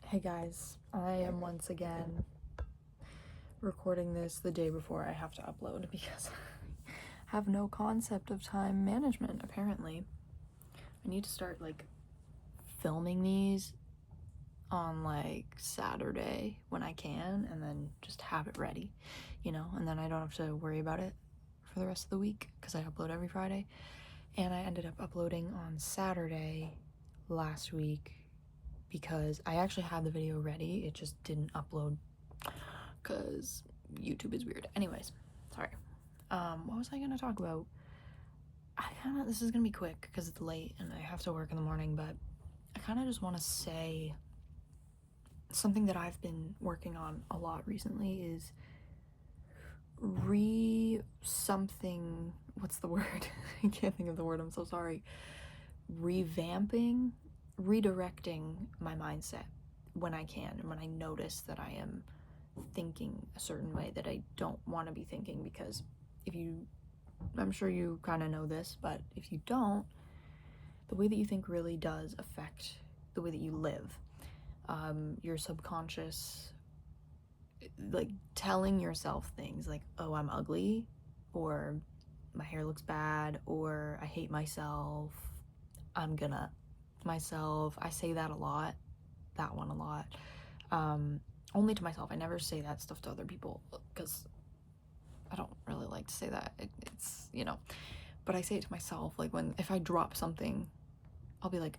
Hey guys, I am once again recording this the day before I have to upload because I have no concept of time management, apparently. I need to start filming these on Saturday when I can and then just have it ready, and then I don't have to worry about it for the rest of the week because I upload every Friday. And I ended up uploading on Saturday last week because I actually had the video ready, it just didn't upload because YouTube is weird. Anyways, sorry. What was I gonna talk about? This is gonna be quick because it's late and I have to work in the morning, but I kind of just want to say something that I've been working on a lot recently is what's the word? I can't think of the word, I'm so sorry. Redirecting my mindset when I can, and when I notice that I am thinking a certain way that I don't want to be thinking, because I'm sure you kind of know this, but if you don't, the way that you think really does affect the way that you live. Your subconscious, telling yourself things like, oh, I'm ugly, or my hair looks bad, or I hate myself, I'm gonna myself. I say that a lot, that one a lot. Only to myself. I never say that stuff to other people because I don't really like to say that. It's but I say it to myself. If I drop something, I'll be like,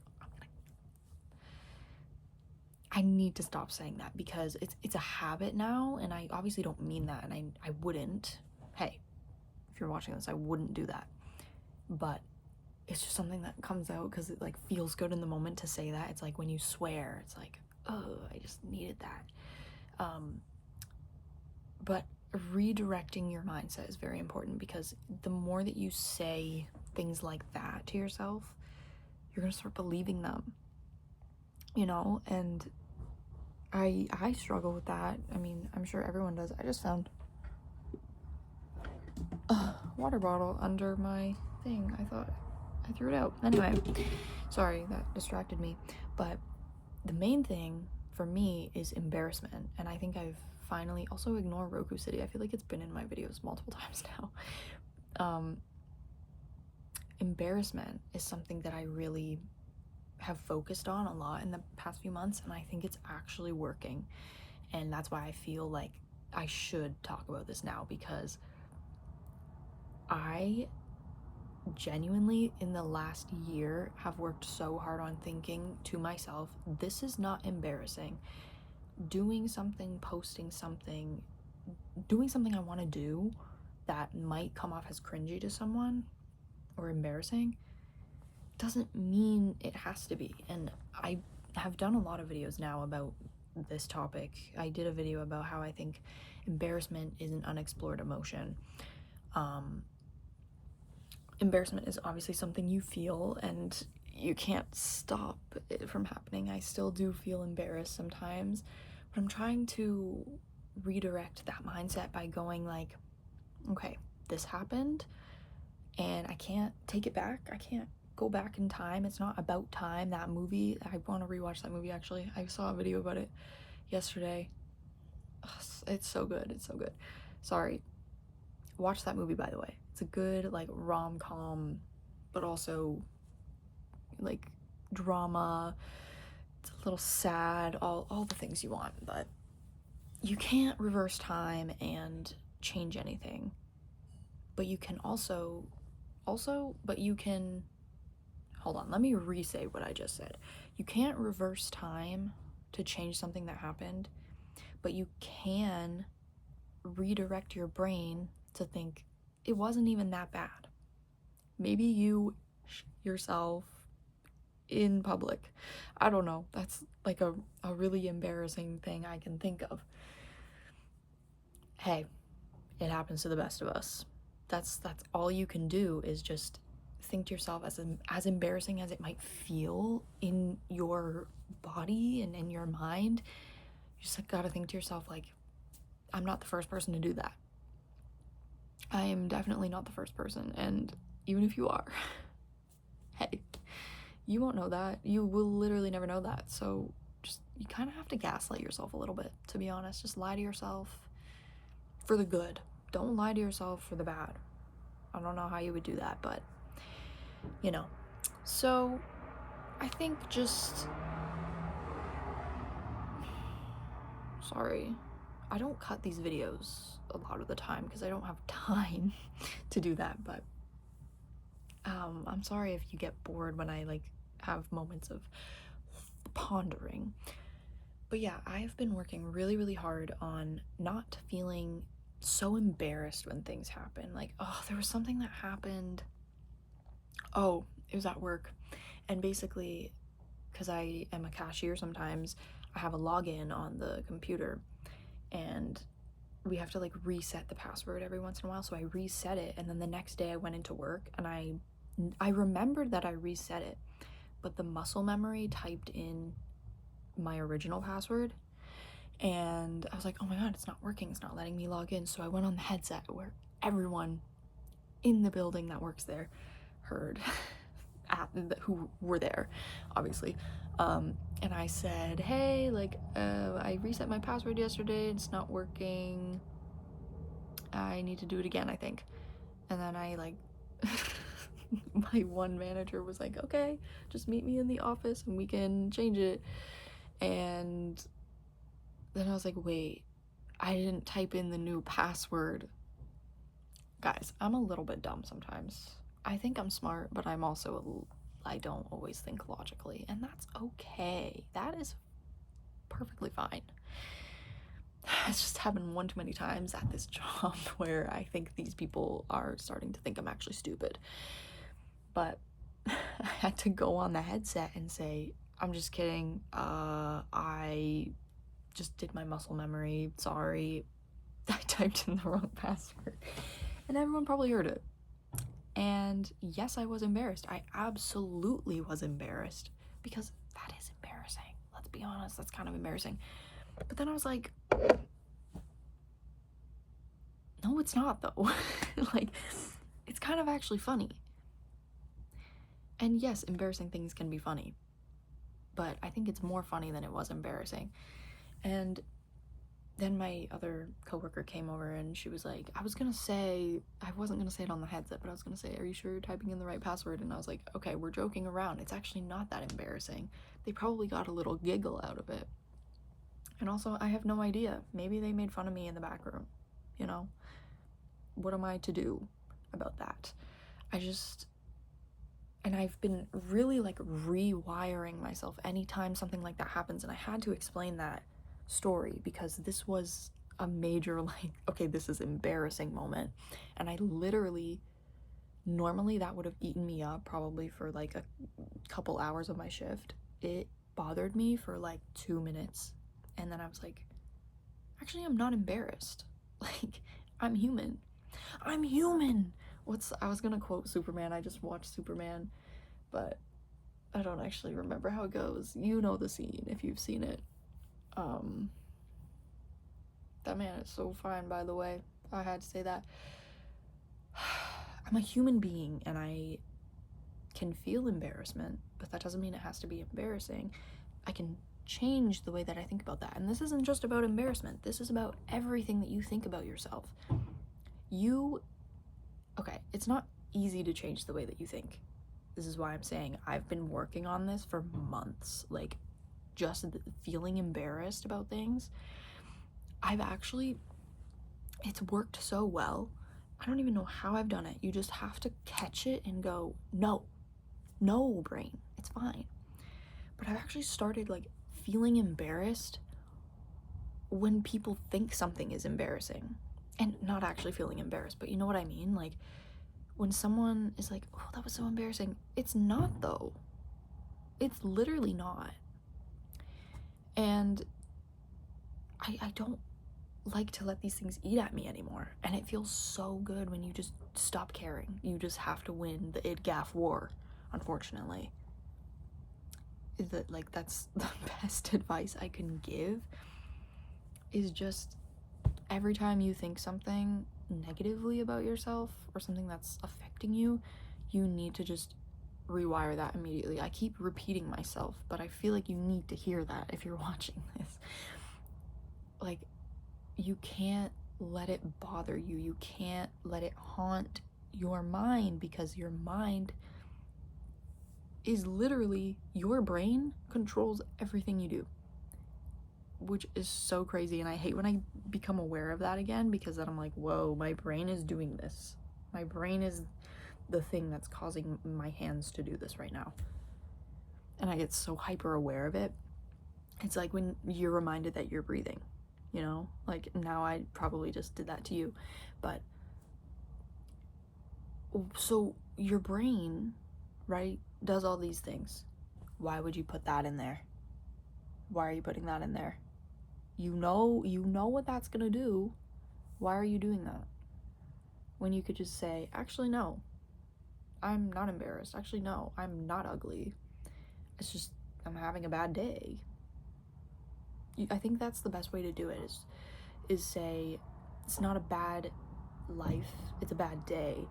I need to stop saying that because it's a habit now, and I obviously don't mean that, and I wouldn't. Hey, if you're watching this, I wouldn't do that. But it's just something that comes out because it feels good in the moment to say that. It's like when you swear, it's like, oh, I just needed that. But redirecting your mindset is very important, because the more that you say things like that to yourself, you're gonna start believing them, and I struggle with that. I mean, I'm sure everyone does. I just found a water bottle under my thing. I thought I threw it out. Anyway, sorry, that distracted me. But the main thing for me is embarrassment, and I think I've finally also ignore Roku City. I feel like it's been in my videos multiple times now. Embarrassment is something that I really have focused on a lot in the past few months, and I think it's actually working. And that's why I feel like I should talk about this now, because I genuinely in the last year have worked so hard on thinking to myself, this is not embarrassing. Doing something, posting something, doing something I want to do that might come off as cringy to someone or embarrassing doesn't mean it has to be. And I have done a lot of videos now about this topic. I did a video about how I think embarrassment is an unexplored emotion. Embarrassment is obviously something you feel, and you can't stop it from happening. I still do feel embarrassed sometimes, but I'm trying to redirect that mindset by going okay, this happened and I can't take it back. I can't go back in time. It's not about time. That movie, I want to rewatch that movie actually. I saw a video about it yesterday. Ugh, it's so good. It's so good. Sorry. Watch that movie, by the way. It's a good rom-com, but also drama. It's a little sad, all the things you want, but you can't reverse time and change anything. But you can but you can, hold on, let me re-say what I just said. You can't reverse time to change something that happened, but you can redirect your brain to think it wasn't even that bad. Maybe you yourself in public. I don't know. That's a really embarrassing thing I can think of. Hey, it happens to the best of us. That's all you can do, is just think to yourself, as embarrassing as it might feel in your body and in your mind, you just gotta think to yourself, I'm not the first person to do that. I am definitely not the first person, and even if you are, hey, you won't know that. You will literally never know that. So you kind of have to gaslight yourself a little bit, to be honest. Just lie to yourself for the good. Don't lie to yourself for the bad. I don't know how you would do that, but you know. So I think sorry, I don't cut these videos a lot of the time because I don't have time to do that, but I'm sorry if you get bored when I like have moments of pondering. But yeah, I have been working really, really hard on not feeling so embarrassed when things happen. Like, oh, there was something that happened. Oh, it was at work. And basically, because I am a cashier sometimes, I have a login on the computer and we have to like reset the password every once in a while. So I reset it, and then the next day I went into work and I remembered that I reset it, but the muscle memory typed in my original password, and I was like, oh my god, it's not working, it's not letting me log in. So I went on the headset where everyone in the building that works there heard who were there, obviously. And I said, hey, like, I reset my password yesterday, it's not working, I need to do it again, I think. And then I like my one manager was like, okay, just meet me in the office and we can change it. And then I was like, wait, I didn't type in the new password. Guys, I'm a little bit dumb sometimes. I think I'm smart, but I don't always think logically, and that's okay. That is perfectly fine. It's just happened one too many times at this job where I think these people are starting to think I'm actually stupid. But I had to go on the headset and say, I'm just kidding. I just did my muscle memory. Sorry. I typed in the wrong password. And everyone probably heard it. And yes, I was embarrassed. I absolutely was embarrassed, because that is embarrassing. Let's be honest, that's kind of embarrassing. But then I was like, no, it's not though. Like, it's kind of actually funny. And yes, embarrassing things can be funny, but I think it's more funny than it was embarrassing. And then my other coworker came over and she was like, I wasn't gonna say it on the headset, but I was gonna say, are you sure you're typing in the right password? And I was like, okay, we're joking around. It's actually not that embarrassing. They probably got a little giggle out of it. And also, I have no idea. Maybe they made fun of me in the back room, you know? What am I to do about that? And I've been really like rewiring myself anytime something like that happens, and I had to explain that story because this was a major, like, okay, this is embarrassing moment. And I literally, normally that would have eaten me up probably for like a couple hours of my shift. It bothered me for like 2 minutes, and then I was like, actually, I'm not embarrassed. Like, I'm human. I was gonna quote Superman. I just watched Superman, but I don't actually remember how it goes. You know the scene if you've seen it. That man is so fine, by the way. I had to say that. I'm a human being and I can feel embarrassment, but that doesn't mean it has to be embarrassing. I can change the way that I think about that. And this isn't just about embarrassment. This is about everything that you think about yourself. Okay, it's not easy to change the way that you think. This is why I'm saying I've been working on this for months. Like, just feeling embarrassed about things. It's worked so well. I don't even know how I've done it. You just have to catch it and go, no, brain, it's fine. But I've actually started like feeling embarrassed when people think something is embarrassing, and not actually feeling embarrassed, but you know what I mean? Like, when someone is like, oh, that was so embarrassing. It's not though. It's literally not. And I don't like to let these things eat at me anymore. And it feels so good when you just stop caring. You just have to win the id-gaff war, unfortunately. That's the best advice I can give, is just every time you think something negatively about yourself or something that's affecting you, you need to just rewire that immediately. I keep repeating myself, but I feel like you need to hear that if you're watching this. Like, you can't let it bother you. You can't let it haunt your mind, because your mind is literally, your brain controls everything you do, which is so crazy. And I hate when I become aware of that again, because then I'm like, whoa, my brain is doing this. My brain is the thing that's causing my hands to do this right now. And I get so hyper aware of it. It's like when you're reminded that you're breathing, you know? Like, now I probably just did that to you. But so your brain, right, does all these things. Why would you put that in there? Why are you putting that in there? You know what that's gonna do. Why are you doing that? When you could just say, actually, no, I'm not embarrassed. Actually, no, I'm not ugly. It's just, I'm having a bad day. I think that's the best way to do it, is say, it's not a bad life, it's a bad day.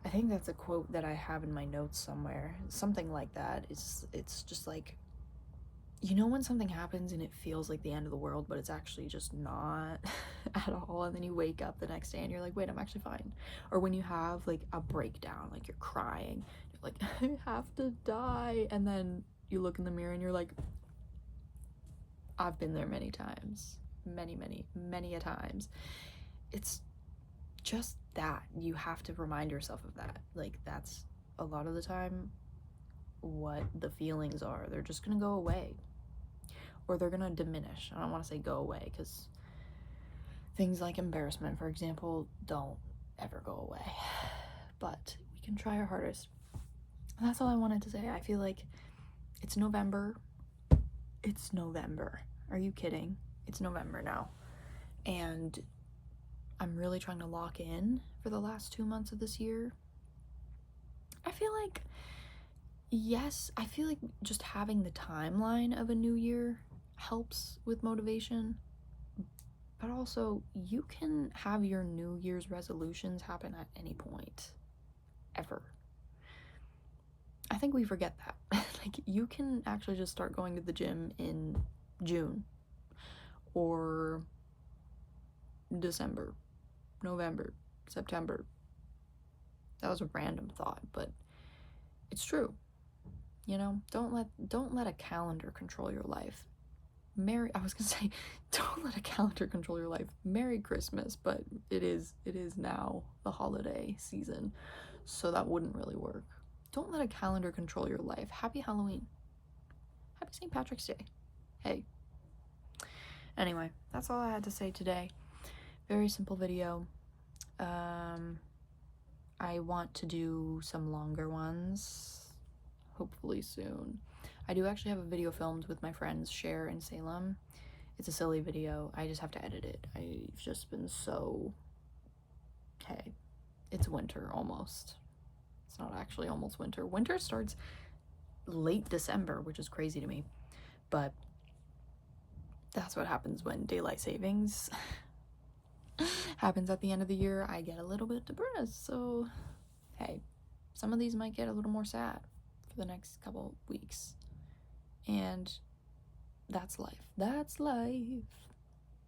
I think that's a quote that I have in my notes somewhere. Something like that. It's just like, you know when something happens and it feels like the end of the world, but it's actually just not at all, and then you wake up the next day and you're like, wait, I'm actually fine. Or when you have like a breakdown, like you're crying, you're like, I have to die, and then you look in the mirror and you're like, I've been there many times, many a times. It's just that you have to remind yourself of that. Like, that's a lot of the time what the feelings are. They're just gonna go away, or they're gonna diminish. I don't want to say go away, because things like embarrassment, for example, don't ever go away, but we can try our hardest. And that's all I wanted to say. I feel like it's November. It's November. Are you kidding? It's November now. And I'm really trying to lock in for the last 2 months of this year. I feel like, yes, I feel like just having the timeline of a new year helps with motivation. But also, you can have your New Year's resolutions happen at any point, ever. I think we forget that. Like, you can actually just start going to the gym in June, or December, November, September. That was a random thought, but it's true. You know, don't let a calendar control your life. I was gonna say, don't let a calendar control your life. Merry Christmas, but it is now the holiday season, so that wouldn't really work. Don't let a calendar control your life. Happy Halloween. Happy St. Patrick's Day. Hey. Anyway, that's all I had to say today. Very simple video. I want to do some longer ones, hopefully soon. I do actually have a video filmed with my friends Cher and Salem. It's a silly video. I just have to edit it. I've just been so... Hey, it's winter almost. It's not actually almost winter. Winter starts late December, which is crazy to me. But that's what happens when daylight savings happens at the end of the year. I get a little bit depressed. So, hey, some of these might get a little more sad for the next couple weeks. And that's life. That's life.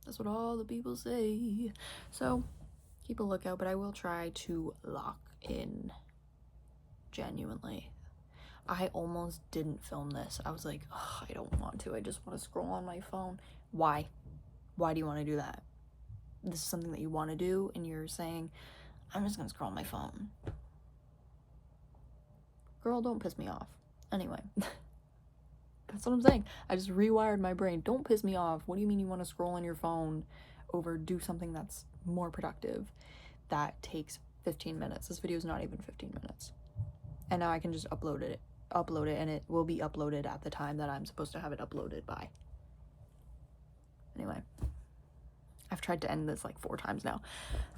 That's what all the people say. So, keep a lookout, but I will try to lock in genuinely. I almost didn't film this. I was like, oh, I don't want to. I just want to scroll on my phone. Why? Why do you want to do that? This is something that you want to do, and you're saying, I'm just going to scroll on my phone. Girl, don't piss me off. Anyway, that's what I'm saying. I just rewired my brain. Don't piss me off. What do you mean you want to scroll on your phone over do something that's more productive? That takes 15 minutes. This video is not even 15 minutes. And now I can just upload it, and it will be uploaded at the time that I'm supposed to have it uploaded by. Anyway, I've tried to end this like 4 times now.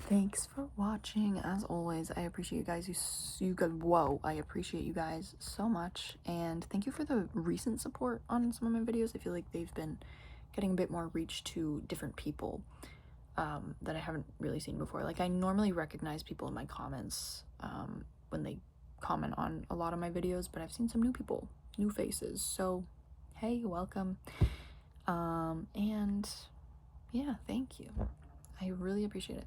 Thanks for watching. As always, I appreciate you guys. You guys, whoa, I appreciate you guys so much. And thank you for the recent support on some of my videos. I feel like they've been getting a bit more reach to different people that I haven't really seen before. Like, I normally recognize people in my comments when they comment on a lot of my videos, but I've seen some new people, new faces. So, hey, welcome. And yeah, thank you. I really appreciate it.